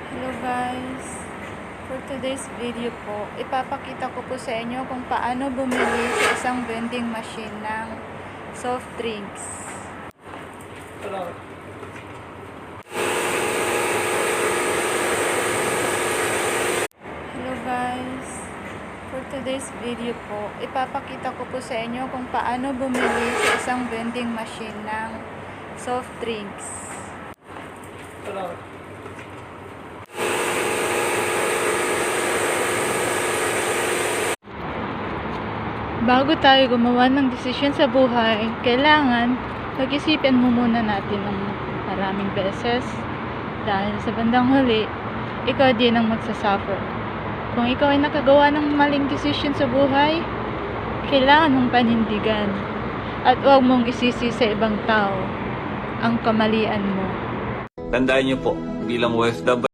Hello guys! For today's video po, ipapakita ko po sa inyo kung paano bumili sa isang vending machine ng soft drinks. Hello guys! For today's video po, ipapakita ko po sa inyo kung paano bumili sa isang vending machine ng soft drinks. Bago tayo gumawa ng desisyon sa buhay, kailangan pag-isipan mo muna natin ng maraming beses dahil sa bandang huli, ikaw din ang magsasuffer. Kung ikaw ay nakagawa ng maling desisyon sa buhay, kailangan mong panindigan at huwag mong isisi sa ibang tao ang kamalian mo. Tandaan niyo po, bilang OFW,